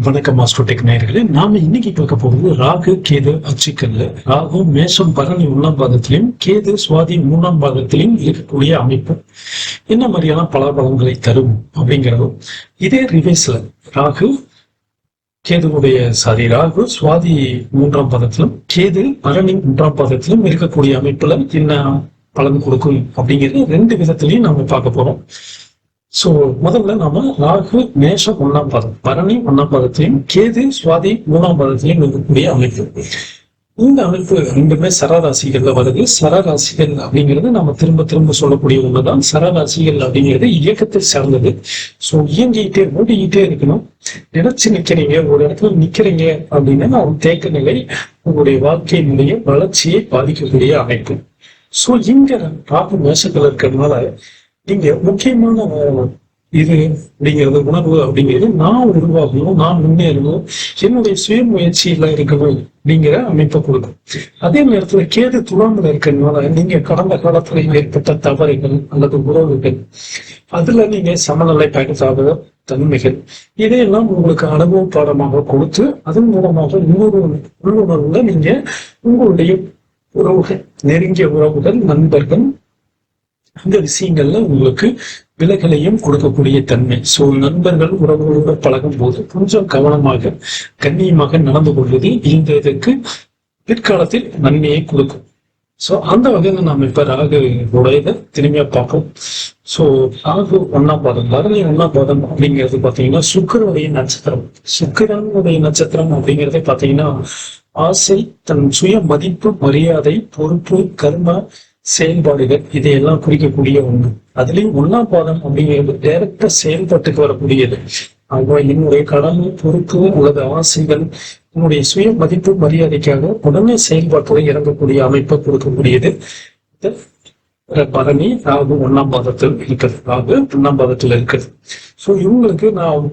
வணக்கம் மாஸ்டர் நேயர்களே. நாம இன்னைக்கு பார்க்க போகிறது ராகு கேது அச்சுக்கல்ல. ராகு மேஷம் பரணி 1ஆம் பாதத்திலையும் கேது சுவாதி 3ஆம் பாதத்திலையும் இருக்கக்கூடிய அமைப்பு என்ன மாதிரியான பலாபலன்களை தரும் அப்படிங்கிறதும், இதே ரிவேஸ்ல ராகு ராகு சுவாதி 3ஆம் பாதத்திலும் கேது பரணி 1ஆம் பாதத்திலும் இருக்கக்கூடிய அமைப்புல என்ன பலன் கொடுக்கும் அப்படிங்கிறது ரெண்டு விதத்திலையும் நாம பார்க்க போறோம். சோ முதல்ல நாம ராகு மேஷம் 1ஆம் பாதம், பரணி 1ஆம் பாதத்திலையும் கேது சுவாதி 3ஆம் பாதத்திலையும் இருக்கக்கூடிய அமைப்பு. இந்த அமைப்பு ரெண்டுமே சரராசிகள்ல வருது. சரராசிகள் அப்படிங்கிறது நாம திரும்ப திரும்ப சொல்லக்கூடிய ஒண்ணுதான். சரராசிகள் அப்படிங்கிறது இயக்கத்தை சார்ந்தது. சோ இயங்கிட்டே ஓடிக்கிட்டே இருக்கணும். நினைச்சு நிக்கிறீங்க, ஒரு இடத்துல நிக்கிறீங்க அப்படின்னா ஒரு தேக்க நிலை உங்களுடைய வாழ்க்கையினுடைய வளர்ச்சியை பாதிக்கக்கூடிய அமைப்பு. சோ இங்க ராகு மேஷத்துல இருக்கிறதுனால நீங்க முக்கியமான இது அப்படிங்கிறது உணர்வு அப்படிங்கிறது நான் உருவாகணும், நான் முன்னேறணும், என்னுடைய சுய முயற்சியில இருக்கணும் அப்படிங்கிற அமைப்பை கொடுக்கும். அதே நேரத்துல கேது துலாமில் இருக்கிறதுனால நீங்க கடந்த காலத்துல ஏற்பட்ட தவறுகள் அல்லது உறவுகள், அதுல நீங்க சமநிலைப்படுத்தாத தன்மைகள், இதையெல்லாம் உங்களுக்கு அனுபவ பாடமாக கொடுத்து அதன் மூலமாக இன்னொரு உள்ளுணர்வுல நீங்க உங்களுடைய உறவுகள், நெருங்கிய உறவுகள், நண்பர்கள், இந்த விஷயங்கள்ல உங்களுக்கு விலகலையும் கொடுக்கக்கூடிய தன்மை. சோ நண்பர்கள் உறவுகளோட பழகும் போது கொஞ்சம் கவனமாக கண்ணியமாக நடந்து கொள்வது இந்த இதுக்கு பிற்காலத்தில் நன்மையை கொடுக்கும். சோ அந்த வகையில நாம இப்ப ராகு உடையதை திரும்பியா பார்ப்போம். சோ ராகு 1ஆம் பாதம், பரணி 1ஆம் பாதம் அப்படிங்கிறது பாத்தீங்கன்னா சுக்கிரனுடைய நட்சத்திரம். சுக்கிரனுடைய நட்சத்திரம் அப்படிங்கிறதே பாத்தீங்கன்னா ஆசை, தன் சுய மதிப்பு, மரியாதை, பொறுப்பு, கர்ம செயல்பாடுகள், இதையெல்லாம் குறிக்கக்கூடிய ஒண்ணு. அதுலயும் 1ஆம் பாதம் அப்படிங்கிறது டைரக்டா செயல்பாட்டுக்கு வரக்கூடியது. ஆக என்னுடைய கடமை, பொறுப்பு அல்லது ஆசைகள், என்னுடைய சுய மதிப்பு மரியாதைக்காக உடனே செயல்பாட்டுடன் இறங்கக்கூடிய அமைப்பை கொடுக்கக்கூடியது பரணி ராகு 1ஆம் பாதத்தில் இருக்கிறது. ராகு 1ஆம் பாதத்துல இருக்குது. சோ இவங்களுக்கு நான்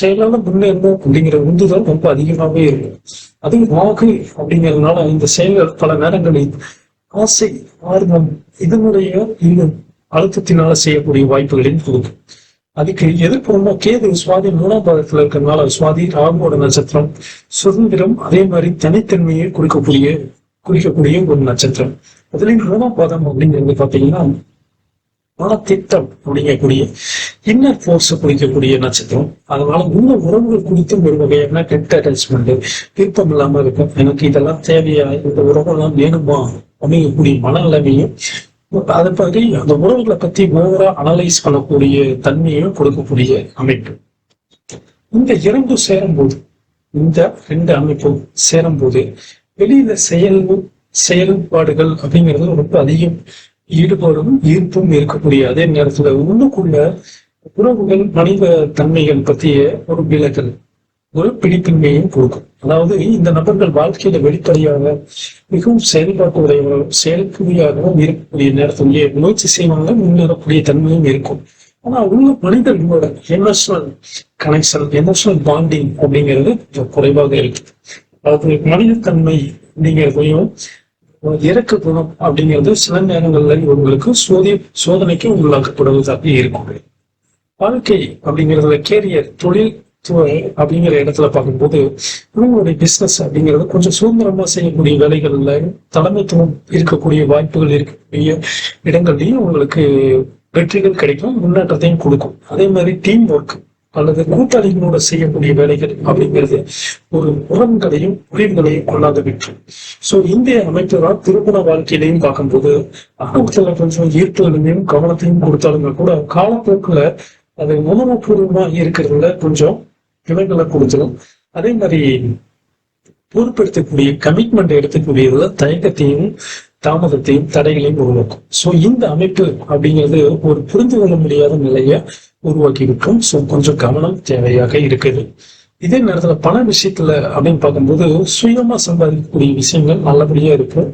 செயலால முன்னேறணும் அப்படிங்கிற உந்துதல் ரொம்ப அதிகமாகவே இருக்கும். அதுவும் ராகு அப்படிங்கிறதுனால இந்த செயல்கள் பல நேரங்களில் ஆசை, ஆர்வம், இதனுடைய இன்னும் அழுத்தத்தினால செய்யக்கூடிய வாய்ப்புகளையும் கொடுக்கும். அதுக்கு எதிர்ப்புறமா கேது சுவாதி 3ஆம் பாதத்துல இருக்கிறதுனால சுவாதி ராகுவோட நட்சத்திரம், சுதந்திரம், அதே மாதிரி தனித்தன்மையை குறிக்கக்கூடிய ஒரு நட்சத்திரம். அதுலயும் 3ஆம் பாதம் அப்படிங்கிறது பாத்தீங்கன்னா திட்டம் அப்படிங்கக்கூடிய இன்னர் போர்ஸ் குறிக்கக்கூடிய நட்சத்திரம். அதனால உள்ள உறவுகள் குறித்து ஒரு வகையான டெட் அட்டாச்மெண்ட், விருப்பம் இல்லாம இருக்கும். எனக்கு இதெல்லாம் தேவையா, இந்த உறவுலாம் வேணுமா அப்படிங்கக்கூடிய மனநிலைமையும், அதை பற்றி அந்த உறவுகளை பத்தி ஓவரா அனலைஸ் பண்ணக்கூடிய தன்மையும் கொடுக்கக்கூடிய அமைப்பு. இந்த இரண்டு சேரும்போது, இந்த ரெண்டு அமைப்பும் சேரும்போது வெளியில செயல்பாடுகள் அப்படிங்கிறது ரொம்ப அதிகம் ஈடுபாடும் ஈர்ப்பும் இருக்கக்கூடிய, அதே நேரத்துல உள்ளுக்குள்ள உறவுகள், மனித தன்மைகள் பற்றிய ஒரு விலகல், ஒரு பிடிப்பின்மையும் கொடுக்கும். அதாவது இந்த நபர்கள் வாழ்க்கையில வெளிப்படையாக மிகவும் செயல்புரியாகவும் இருக்கக்கூடிய நேரத்திலேயே முயற்சி செய்வாங்க, முன்னேறக்கூடிய தன்மையும் இருக்கும். ஆனா உள்ள மனிதர்களோட எமோஷனல் கனெக்ஷன், எமோஷனல் பாண்டிங் அப்படிங்கிறது குறைவாக இருக்கு. அதாவது மனிதத்தன்மை அப்படிங்கிறதையும் இறக்க குணம் அப்படிங்கிறது சில நேரங்கள்ல உங்களுக்கு சோதனைக்கு உள்ளாக்கப்படுவதாக இருக்கும். வாழ்க்கை அப்படிங்கிறதுல கேரியர், தொழில் அப்படிங்கிற இடத்துல பார்க்கும்போது உங்களுடைய பிசினஸ் அப்படிங்கிறது கொஞ்சம் சுதந்திரமா செய்யக்கூடிய வேலைகள்ல தலைமைத்துவம் இருக்கக்கூடிய வாய்ப்புகள் இருக்கக்கூடிய இடங்கள்லயும் உங்களுக்கு வெற்றிகள் கிடைக்கும், முன்னேற்றத்தையும் கொடுக்கும். அதே மாதிரி டீம் ஒர்க் அல்லது கூட்டாளிகளோட செய்யக்கூடிய வேலைகள் அப்படிங்கிறது ஒரு உறவுகளையும் புரிவுகளையும் கொள்ளாத விட்டு. சோ இந்த அமைப்பு தான் திருமண வாழ்க்கையிலையும் பார்க்கும்போது ஆரம்பத்துல கொஞ்சம் ஈர்ப்புகளையும் கவனத்தையும் கொடுத்தாலுங்க கூட காலப்போக்குல அது உணர்வுபூர்வமா இருக்கிறதுல கொஞ்சம் இவங்களை கொடுத்துரும். அதே மாதிரி பொறுப்பெடுத்தக்கூடிய கமிட்மெண்ட் எடுத்துக்கூடியதுல தயக்கத்தையும் தாமதத்தையும் தடைகளையும் உருவாக்கும். சோ இந்த அமைப்பு அப்படிங்கிறது ஒரு புரிந்து கொள்ள முடியாத நிலையை உருவாக்கி இருக்கும். சோ கொஞ்சம் கவனம் தேவையாக இருக்குது. இதே நேரத்துல பண விஷயத்துல அப்படின்னு பார்க்கும்போது சுயமா சம்பாதிக்கக்கூடிய விஷயங்கள் நல்லபடியா இருக்கும்.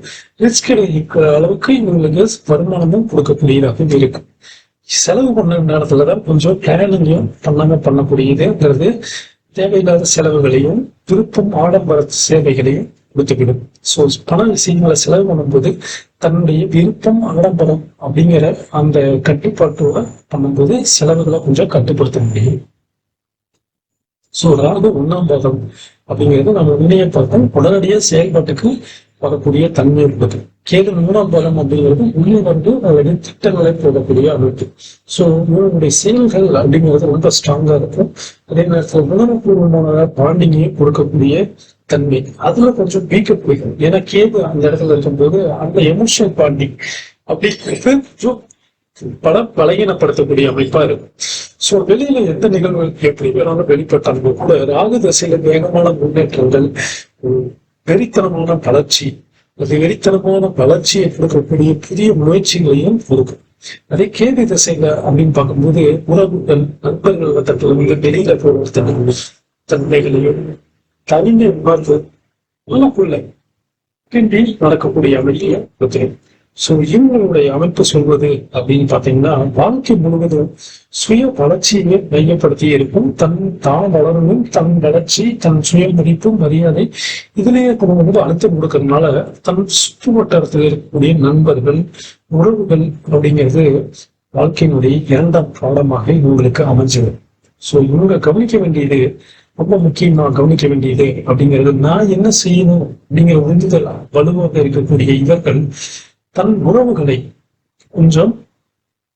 ரிஸ்க் எடுக்கிற அளவுக்கு இவங்களுக்கு வருமானமும் கொடுக்கக்கூடியதாக இருக்கும். செலவு பண்ண நேரத்துலதான் கொஞ்சம் பிளானிங்கும் பண்ணக்கூடியதுங்கிறது தேவையில்லாத செலவுகளையும் விருப்பம், ஆடம்பர சேவைகளையும் கொடுத்துவிடும். சோ பண விஷயங்களை செலவு பண்ணும்போது தன்னுடைய விருப்பம், ஆடம்பரம் அப்படிங்கிற அந்த கட்டுப்பாட்டோட பண்ணும்போது செலவுகளை கொஞ்சம் கட்டுப்படுத்த முடியும். ஸோ ராகு 1ஆம் பாதம் அப்படிங்கிறது நம்ம முன்னையே பார்த்தோம், உடனடியாக செயல்பாட்டுக்கு வரக்கூடிய தன்மை உள்ளது. கேது 3ஆம் பாதம் அப்படிங்கிறது உள்ளே வந்து அதோடைய திட்டங்களை போடக்கூடிய அமைப்பு. ஸோ இவனுடைய செயல்கள் அப்படிங்கிறது ரொம்ப ஸ்ட்ராங்கா இருக்கும். அதே நேரத்தில் உணர்வுபூர்வமான பாண்டிங்கையும் கொடுக்கக்கூடிய தன்மை அதுல கொஞ்சம் வீக்க போயிடும். ஏன்னா கேது அந்த இடத்துல இருக்கும்போது அந்த எமோஷனல் பாண்டிங் அப்படிங்கிறது கொஞ்சம் பலகீனப்படுத்தக்கூடிய அமைப்பா இருக்கும். சோ வெளியில எந்த நிகழ்வுகள் எப்படி வேணாலும் வெளிப்பட்டாலும் கூட ராகு தசையில வேகமான முன்னேற்றங்கள், வெறித்தனமான வளர்ச்சி, அது வெறித்தனமான வளர்ச்சியை கொடுக்கக்கூடிய புதிய முயற்சிகளையும் கொடுக்கும். அதே கேது திசையில அப்படின்னு பார்க்கும்போது உறவுகள், நண்பர்கள் வட்டத்துல வந்து வெளியில போகிற தன்மைகளையும் தனிமை உணர்வு உள்ளுக்குள்ள கிண்டி நடக்கக்கூடிய அமைப்பையும் கொடுக்கிறேன். சோ இவங்களுடைய அமைப்பு சொல்வது அப்படின்னு பாத்தீங்கன்னா வாழ்க்கை முழுவதும் சுய வளர்ச்சியை மையப்படுத்தி இருக்கும். தான் வளரணும், தன் வளர்ச்சி, தன் சுய மதிப்பு, மரியாதை இதுலயே போகும்போது அழுத்தம் கொடுக்கறதுனால தன் சுற்று வட்டாரத்தில் இருக்கக்கூடிய நண்பர்கள், உறவுகள் அப்படிங்கிறது வாழ்க்கையினுடைய 2ஆம் பாடமாக இவங்களுக்கு அமைஞ்சிடும். சோ இவங்க கவனிக்க வேண்டியது, ரொம்ப முக்கியமா கவனிக்க வேண்டியது அப்படிங்கிறது, நான் என்ன செய்யணும் அப்படிங்கிற உந்துதல் வலுவாக இருக்கக்கூடிய இவர்கள் தன் உறவுகளை கொஞ்சம்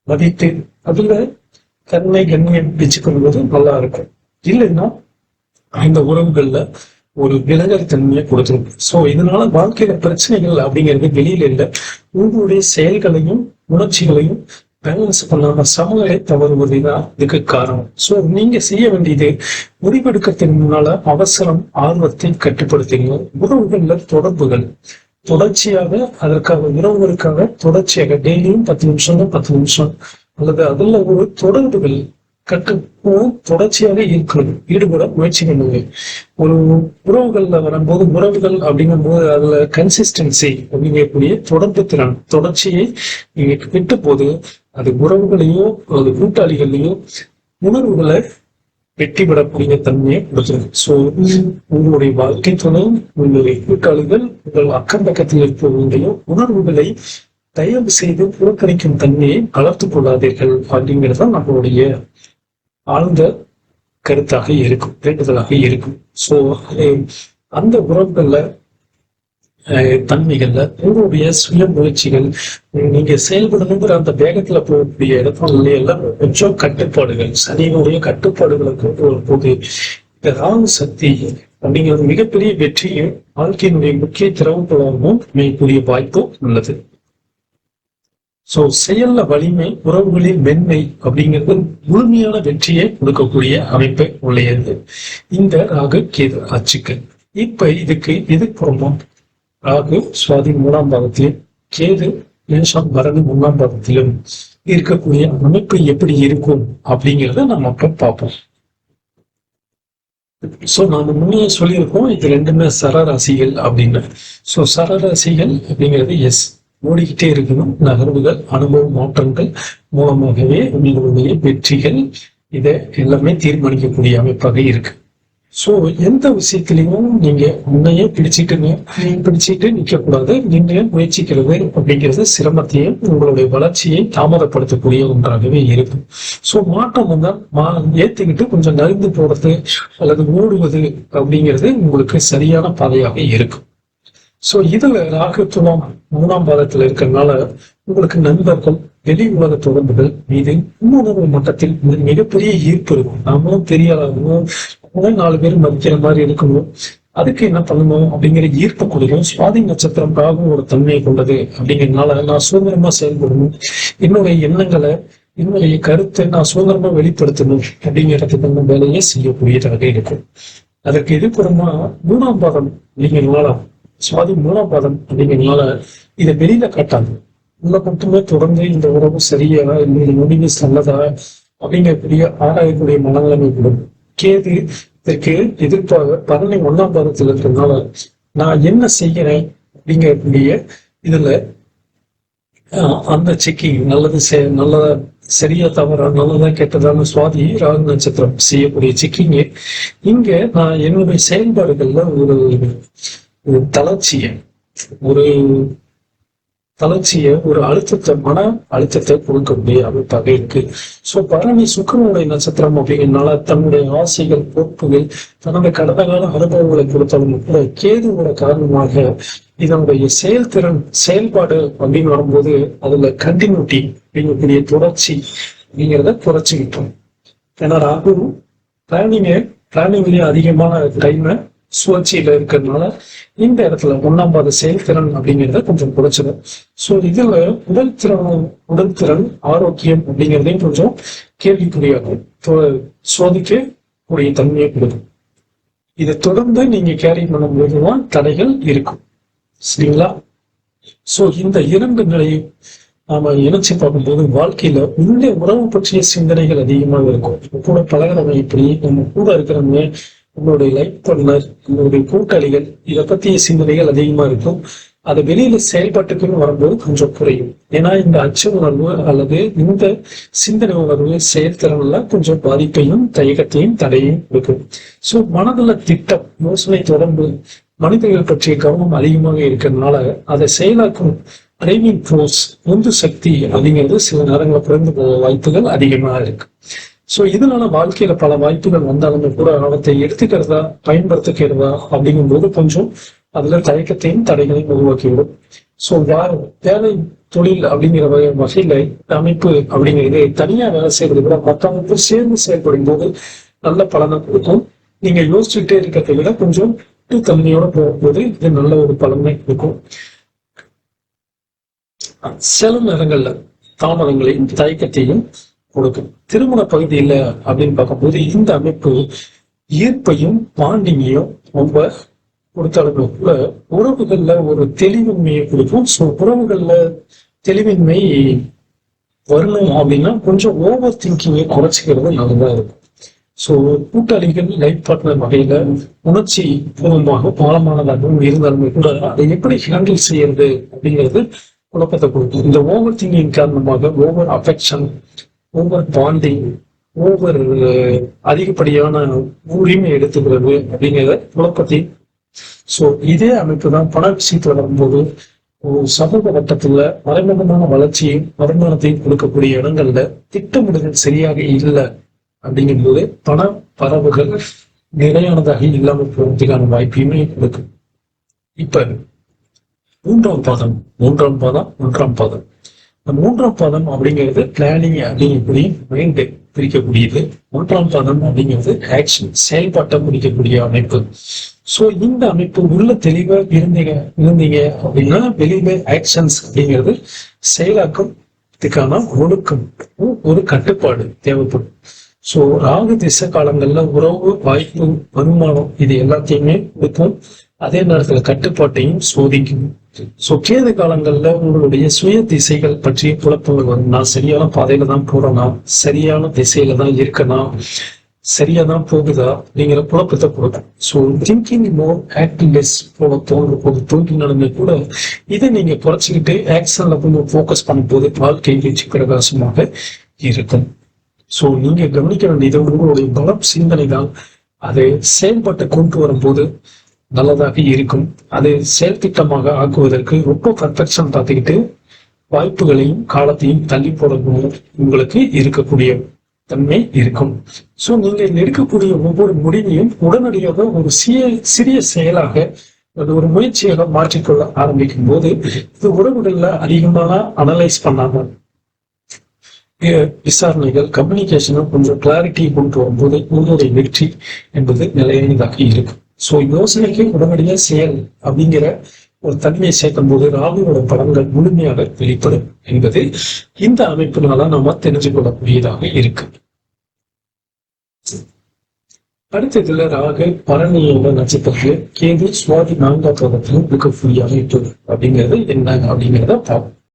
மதித்து அதுல தன்னை கண்ணியம் வச்சுக்கொள்வது நல்லா இருக்கும். இல்லைன்னா இந்த உறவுகள்ல ஒரு விலகல் தன்மையை கொடுத்துரும். சோ இதனால வாழ்க்கையில பிரச்சனைகள் அப்படிங்கிறது வெளியில இல்லை, உங்களுடைய செயல்களையும் உணர்ச்சிகளையும் பேலன்ஸ் பண்ணாம சமநிலை தவறுவதுதான் இதுக்கு காரணம். சோ நீங்க செய்ய வேண்டியது, முடிவெடுக்கிறதுக்கு முன்னால அவசரம் ஆர்வத்தை கட்டுப்படுத்துங்க. உறவுகள்ல தொடர்புகள் தொடர்ச்சியாக அதற்காக உறவுகளுக்காக தொடர்ச்சியாக டெய்லியும் 10 நிமிஷம் 10 நிமிஷம் அல்லது அதுல ஒரு தொடர்புகள் தொடர்ச்சியாக இருக்கணும், ஈடுபட முயற்சி பண்ணுங்க. ஒரு உறவுகள்ல வரும்போது உறவுகள் அப்படிங்கும் போது அதுல கன்சிஸ்டன்சி அப்படிங்கக்கூடிய தொடர்பு திறன் தொடர்ச்சியை நீங்க விட்ட போது அது உறவுகளையோ அல்லது கூட்டாளிகளையோ உணர்வுகளை வெட்டி விடக்கூடிய தன்மையை கொடுத்துருது. சோ உங்களுடைய வாழ்க்கை துணை, உங்களுடைய கூட்டாளிகள், உங்கள் அக்கம் பக்கத்தில் இருக்கக்கூடிய உணர்வுகளை தயவு செய்து புறக்கணிக்கும் தன்மையை வளர்த்துக் கொள்ளாதீர்கள் அப்படிங்கிறது நம்மளுடைய ஆழ்ந்த கருத்தாக இருக்கும், வேண்டுதலாக இருக்கும். சோ அந்த உறவுகள்ல தன்மைகள்ல உங்களுடைய சுய முயற்சிகள், நீங்க செயல்படணுங்கிற அந்த வேகத்துல போகக்கூடிய இடத்துல எல்லாம் கொஞ்சம் கட்டுப்பாடுகள், சனியினுடைய கட்டுப்பாடுகளை கொண்டு வரும்போது இந்த ராகு சக்தி அப்படிங்கிறது மிகப்பெரிய வெற்றியும் வாழ்க்கையினுடைய முக்கிய திறவுகளாகவும் அமையக்கூடிய வாய்ப்பும் உள்ளது. சோ செயல்ல வலிமை, உறவுகளில் மென்மை அப்படிங்கிறது முழுமையான வெற்றியை கொடுக்கக்கூடிய அமைப்பை உள்ளது இந்த ராகு கேது ஆட்சிகள். இப்ப இதுக்கு எதிர்ப்புறமும் ராகு சுவாதி 3ஆம் பாதத்திலும் கேது மேஷம் பரணி 1ஆம் பாதத்திலும் இருக்கக்கூடிய அமைப்பு எப்படி இருக்கும் அப்படிங்கிறத நம்ம அப்புறம் பார்ப்போம். சோ நாம முன்னே சொல்லியிருக்கோம் இது ரெண்டுமே சரராசிகள் அப்படின்னு. சோ சரராசிகள் அப்படிங்கிறது ஓடிக்கிட்டே இருக்கணும். நகர்வுகள், அனுபவ மாற்றங்கள் மூலமாகவே உங்களுடைய வெற்றிகள் இதை எல்லாமே தீர்மானிக்கக்கூடிய அமைப்பாக இருக்கு. சோ எந்த விஷயத்திலையும் நீங்க முன்னையே பிடிச்சிட்டு நிக்க கூடாது. நீங்க முயற்சிக்கிறது அப்படிங்கிறது சிரமத்தையும் உங்களுடைய வளர்ச்சியை தாமதப்படுத்தக்கூடிய ஒன்றாகவே இருக்கும். சோ மாற்றம் வந்தா ஏத்துக்கிட்டு கொஞ்சம் நலிந்து போறது அல்லது ஓடுவது அப்படிங்கிறது உங்களுக்கு சரியான பாதையாக இருக்கும். சோ இதுல ராகு துலாம் 3ஆம் பாதத்துல இருக்கிறதுனால உங்களுக்கு நண்பர்கள், வெளி உலக தொடர்புகள் மீது உணர்வு மட்டத்தில் மிகப்பெரிய ஈர்ப்பு இருக்கும். நாமளும் பெரிய அளவும் 4 பேர் மதிக்கிற மாதிரி இருக்கணும். அதுக்கு என்ன பண்ணணும் அப்படிங்கிற ஈர்ப்பு கொடுக்கும். சுவாதி நட்சத்திரம் ராகு ஒரு தன்மையை கொண்டது அப்படிங்கிறதுனால நான் சுதந்திரமா செயல்படணும், என்னுடைய எண்ணங்களை, என்னுடைய கருத்தை நான் சுதந்திரமா வெளிப்படுத்தணும் அப்படிங்கிறதுக்கு வேலையை செய்யக்கூடியதாக இருக்கும். அதற்கு எதிர்ப்புறமா 3ஆம் பாதம் அப்படிங்கிறதுனால, சுவாதி 3ஆம் பாதம் அப்படிங்கிறதுனால இதை வெளியில காட்டாது. உள்ள மட்டுமே தொடர்ந்து இந்த உறவு சரியா, இந்த முடிவு நல்லதா அப்படிங்கக்கூடிய ஆராயக்கூடிய மனநிலைமை கொடுக்கும். கேது இதற்கு எதிர்ப்பாக பரணி 1ஆம் பாதத்தில் இருக்கிறதுனால நான் என்ன செய்யறேன் அப்படிங்கக்கூடிய இதுல அந்த செக்கிங் நல்லதா சரியா தவறா, நல்லதா கெட்டதான சுவாதி ராகு நட்சத்திரம் செய்யக்கூடிய செக்கிங். இங்க நான் என்னுடைய செயல்பாடுகள்ல ஒரு தளர்ச்சியை, ஒரு தளர்ச்சியை ஒரு அழுத்தத்தை மன அழுத்தத்தை கொடுக்கக்கூடிய அமைப்பாக இருக்கு. சோ பரணி சுக்கிரனுடைய நட்சத்திரம் அப்படிங்கிறதுனால தன்னுடைய ஆசைகள் பொறுப்புகள் தன்னுடைய கடந்த கால அனுபவங்களை கொடுத்தாலும் கூட கேதுவோட காரணமாக இதனுடைய செயல்திறன் செயல்பாடு அப்படின்னு வரும்போது அதுல கண்டினியூட்டி அப்படிங்கக்கூடிய தொடர்ச்சி அப்படிங்கிறத குறைச்சிக்கிட்டோம். ஏன்னா ராகு பிளானிங்லயே அதிகமான டைமை சுழற்சியில இருக்கிறதுனால இந்த இடத்துல 1ஆம் பாத செயல்திறன் அப்படிங்கிறத கொஞ்சம் குறைச்சிடும். சோ இதுல உடல் திறன் ஆரோக்கியம் அப்படிங்கிறதையும் கொஞ்சம் கேள்விக்குறியாகும், சோதிக்கக்கூடிய தன்மையை கொடுக்கும். இதை தொடர்ந்து நீங்க கேரி பண்ணும்போதுதான் தடைகள் இருக்கும். சரிங்களா? சோ இந்த 2 நிலையும் நாம இணைச்சு பார்க்கும்போது வாழ்க்கையில உள்ள உறவு பற்றிய சிந்தனைகள் அதிகமாக இருக்கும். கூட பழகிறவங்க இப்படி, நம்ம கூட இருக்கிறவங்க, நம்மளுடைய லைஃப் பார்ட்னர், நம்மளுடைய கூட்டாளிகள், இதை பத்திய சிந்தனைகள் அதிகமா இருக்கும். அது வெளியில செயல்பாட்டுக்குன்னு வரும்போது கொஞ்சம் குறையும். ஏன்னா இந்த அச்ச உணர்வு அல்லது இந்த சிந்தனை உணர்வு செயல்திறன்ல கொஞ்சம் பாதிப்பையும் தயக்கத்தையும் தடையும் கொடுக்கும். சோ மனதுல திட்டம், யோசனை, தொடர்பு, மனிதர்கள் பற்றிய கவனம் அதிகமாக இருக்கிறதுனால அதை செயலாக்கும் டிரைவிங் ஃபோர்ஸ், உந்து சக்தி அப்படிங்கிறது சில நேரங்களில் குறைந்து போக வாய்ப்புகள் அதிகமாக இருக்கு. சோ இதனால வாழ்க்கையில பல வாய்ப்புகள் வந்தாலுமே கூட அவற்றை எடுத்துக்கிறதா பயன்படுத்திக்கிறதா அப்படிங்கும் போது கொஞ்சம் அதுல தயக்கத்தையும் தடைகளையும் உருவாக்கிவிடும். சோ வேலை தொழில் அப்படிங்கிற வகையில அமைப்பு அப்படிங்கிறது தனியா வேலை செய்யறதை விட மற்றவங்களுக்கு சேர்ந்து செயல்படும் போது நல்ல பலனை கொடுக்கும். நீங்க யோசிச்சுட்டே இருக்கிறதை விட கொஞ்சம் தன்மையோட போகும்போது இது நல்ல ஒரு பலனை கொடுக்கும். சில நேரங்கள்ல தாமதங்களையும் தயக்கத்தையும் கொடுக்கும். திருமண பகுதியில அப்படின்னு பார்க்கும்போது இந்த அமைப்பு ஈர்ப்பையும் பாண்டிங்கையும் ரொம்ப கொடுத்தாலுமே கூட உறவுகள்ல ஒரு தெளிவின்மையை கொடுக்கும். ஸோ உறவுகள்ல தெளிவின்மை வரணும் அப்படின்னா கொஞ்சம் ஓவர் திங்கிங்கை குறைச்சிக்கிறது நல்லதா இருக்கும். ஸோ கூட்டாளிகள் லைஃப் பார்ட்னர் வகையில உணர்ச்சி பூர்வமாக பாலமானதாகவும் இருந்தாலுமே கூட அதை எப்படி ஹேண்டில் செய்யறது அப்படிங்கிறது குழப்பத்தை கொடுக்கும். இந்த ஓவர் திங்கிங் காரணமாக over affection, over bonding, over அதிகப்படியான உரிமை எடுத்துக்கிறது அப்படிங்கிறத குழப்பத்தை. ஸோ இதே அமைப்பு தான் பண விஷயத்துல வரும்போது சமூக வட்டத்துல மறைமுகமான வளர்ச்சியும் வருமானத்தையும் கொடுக்கக்கூடிய இடங்கள்ல திட்டமிடுதல் சரியாக இல்லை அப்படிங்கும் போது பண பரவுகள் நிலையானதாக இல்லாமல் போறதுக்கான வாய்ப்பையுமே கொடுக்கும். இப்ப மூன்றாம் பாதம் இந்த 3ஆம் பாதம் அப்படிங்கிறது பிளானிங் அப்படிங்கக்கூடிய மைண்ட் பிரிக்கக்கூடியது. 3ஆம் பாதம் அப்படிங்கிறது ஆக்ஷன் செயல்பாட்டை குறிக்கக்கூடிய அமைப்பு. சோ இந்த அமைப்பு உள்ள தெளிவா இருந்தீங்க அப்படின்னா வெளியில ஆக்ஷன்ஸ் அப்படிங்கிறது செயலாக்கத்துக்கான ஒழுக்கம், ஒரு கட்டுப்பாடு தேவைப்படும். சோ ராகு திசை காலங்கள்ல உறவு, வாய்ப்பு, வருமானம் இது எல்லாத்தையுமே கொடுக்கும். அதே நேரத்துல கட்டுப்பாட்டையும் சோதிக்கும். சோ கேது காலங்கள்ல உங்களுடைய சுய திசைகள் பற்றிய குழப்பங்கள் வரும். நான் சரியான பாதையில தான் போறேனா, சரியான திசையில தான் இருக்கனா, சரியா தான் போகுதா அப்படிங்கிற குழப்பத்தை கொடுக்கும். ஸோ திங்கிங் மோர் ஆக்டிங் லெஸ் போல தோன்றினாலுமே கூட இதை நீங்க குறைச்சிக்கிட்டு ஆக்ஷன்ல கொஞ்சம் ஃபோக்கஸ் பண்ணும்போது வாழ்க்கை வெற்றி பிரகாசமாக இருக்கும். ஸோ நீங்க கவனிக்க வேண்டியது உங்களுடைய பலம் சிந்தனை தான். அதை செயல்பட்டு கொண்டு வரும்போது நல்லதாக இருக்கும். அதை செயல் திட்டமாக ஆக்குவதற்கு ரொம்ப பர்ஃபெக்ஷன் பார்த்துக்கிட்டு வாய்ப்புகளையும் காலத்தையும் தள்ளி போடக்கூடிய உங்களுக்கு இருக்கக்கூடிய தன்மை இருக்கும். சோ நீங்க எடுக்கக்கூடிய ஒவ்வொரு முடிவையும் உடனடியாக ஒரு சிறிய செயலாக அது ஒரு முயற்சியாக மாற்றிக்கொள்ள ஆரம்பிக்கும் போது இது உறவுகள்ல அதிகமாக அனலைஸ் பண்ணாம விசாரணைகள் கம்யூனிகேஷனும் கொஞ்சம் கிளாரிட்டி கொண்டு வரும்போது உங்களுடைய வெற்றி என்பது நிலையானதாக இருக்கும். சோ யோசனைக்கு உடனடியாக செயல் அப்படிங்கிற ஒரு தன்மையை சேர்க்கும் போது ராகுவோட பலன்கள் முழுமையாக வெளிப்படும் என்பது இந்த அமைப்பினால நாம தெரிஞ்சு கொள்ளக்கூடியதாக இருக்கு. அடுத்ததுல ராகு பரணியோட நட்சத்திரத்துல கேது சுவாதி 4ஆம் பாதத்திலும் இருக்கக்கூடிய அமைப்பு அப்படிங்கிறது என்ன அப்படிங்கிறத பார்ப்போம்.